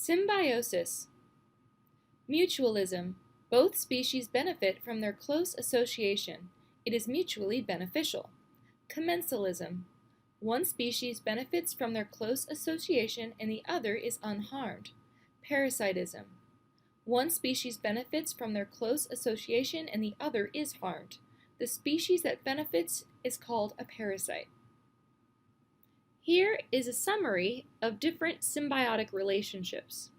Symbiosis. Mutualism. Both species benefit from their close association. It is mutually beneficial. Commensalism. One species benefits from their close association and the other is unharmed. Parasitism. One species benefits from their close association and the other is harmed. The species that benefits is called a parasite. Here is a summary of different symbiotic relationships.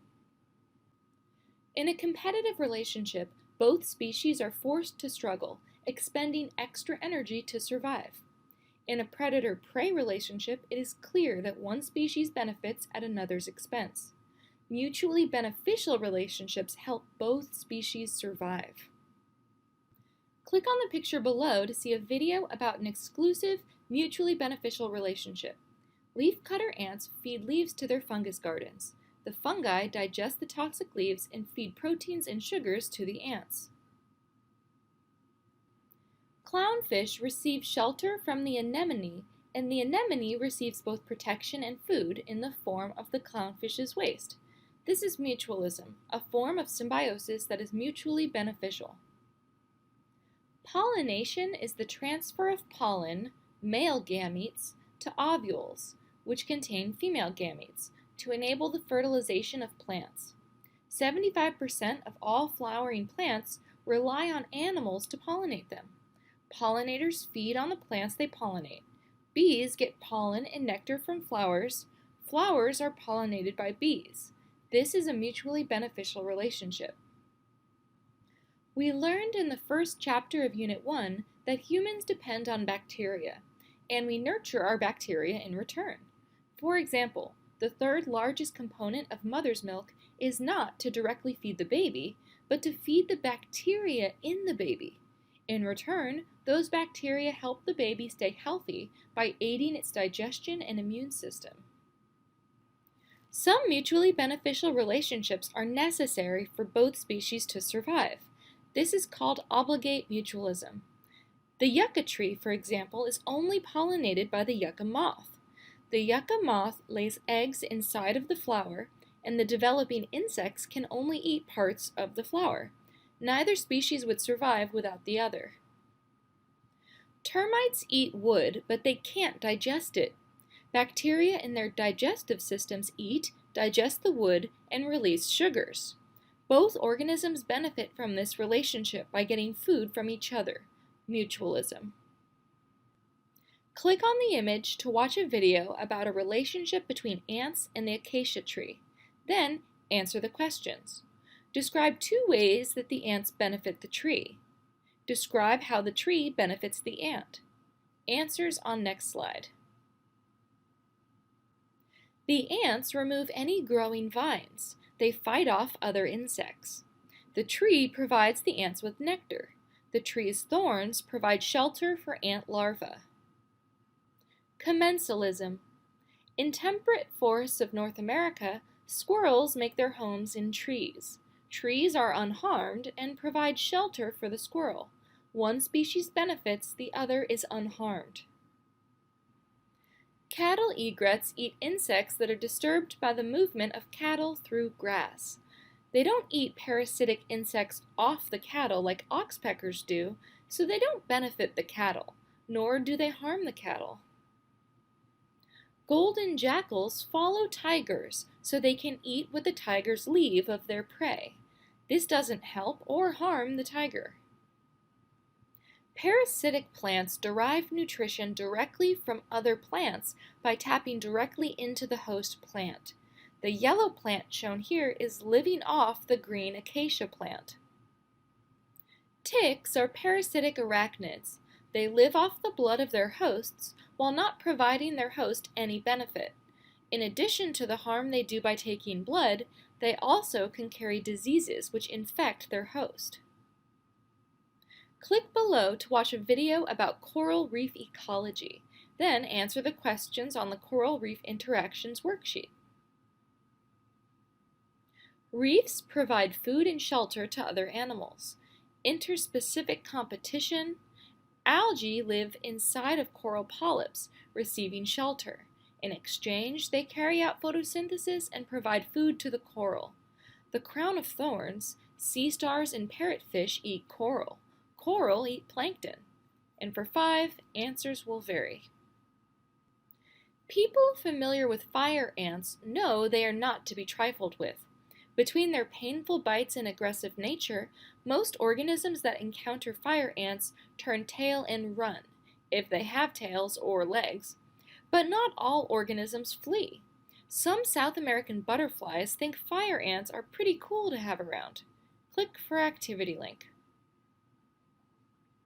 In a competitive relationship, both species are forced to struggle, expending extra energy to survive. In a predator-prey relationship, it is clear that one species benefits at another's expense. Mutually beneficial relationships help both species survive. Click on the picture below to see a video about an exclusive, mutually beneficial relationship. Leafcutter ants feed leaves to their fungus gardens. The fungi digest the toxic leaves and feed proteins and sugars to the ants. Clownfish receive shelter from the anemone, and the anemone receives both protection and food in the form of the clownfish's waste. This is mutualism, a form of symbiosis that is mutually beneficial. Pollination is the transfer of pollen, male gametes, to ovules, which contain female gametes, to enable the fertilization of plants. 75% of all flowering plants rely on animals to pollinate them. Pollinators feed on the plants they pollinate. Bees get pollen and nectar from flowers. Flowers are pollinated by bees. This is a mutually beneficial relationship. We learned in the first chapter of Unit 1 that humans depend on bacteria, and we nurture our bacteria in return. For example, the third largest component of mother's milk is not to directly feed the baby, but to feed the bacteria in the baby. In return, those bacteria help the baby stay healthy by aiding its digestion and immune system. Some mutually beneficial relationships are necessary for both species to survive. This is called obligate mutualism. The yucca tree, for example, is only pollinated by the yucca moth. The yucca moth lays eggs inside of the flower, and the developing insects can only eat parts of the flower. Neither species would survive without the other. Termites eat wood, but they can't digest it. Bacteria in their digestive systems eat, digest the wood, and release sugars. Both organisms benefit from this relationship by getting food from each other. Mutualism. Click on the image to watch a video about a relationship between ants and the acacia tree. Then, answer the questions. Describe 2 ways that the ants benefit the tree. Describe how the tree benefits the ant. Answers on next slide. The ants remove any growing vines. They fight off other insects. The tree provides the ants with nectar. The tree's thorns provide shelter for ant larvae. Commensalism. In temperate forests of North America, squirrels make their homes in trees. Trees are unharmed and provide shelter for the squirrel. One species benefits, the other is unharmed. Cattle egrets eat insects that are disturbed by the movement of cattle through grass. They don't eat parasitic insects off the cattle like oxpeckers do, so they don't benefit the cattle, nor do they harm the cattle. Golden jackals follow tigers so they can eat what the tigers leave of their prey. This doesn't help or harm the tiger. Parasitic plants derive nutrition directly from other plants by tapping directly into the host plant. The yellow plant shown here is living off the green acacia plant. Ticks are parasitic arachnids. They live off the blood of their hosts while not providing their host any benefit. In addition to the harm they do by taking blood, they also can carry diseases which infect their host. Click below to watch a video about coral reef ecology. Then answer the questions on the Coral Reef Interactions worksheet. Reefs provide food and shelter to other animals. Interspecific competition. Algae live inside of coral polyps, receiving shelter. In exchange, they carry out photosynthesis and provide food to the coral. The crown of thorns, sea stars and parrotfish eat coral. Coral eat plankton. And for 5, answers will vary. People familiar with fire ants know they are not to be trifled with. Between their painful bites and aggressive nature, most organisms that encounter fire ants turn tail and run, if they have tails or legs. But not all organisms flee. Some South American butterflies think fire ants are pretty cool to have around. Click for activity link.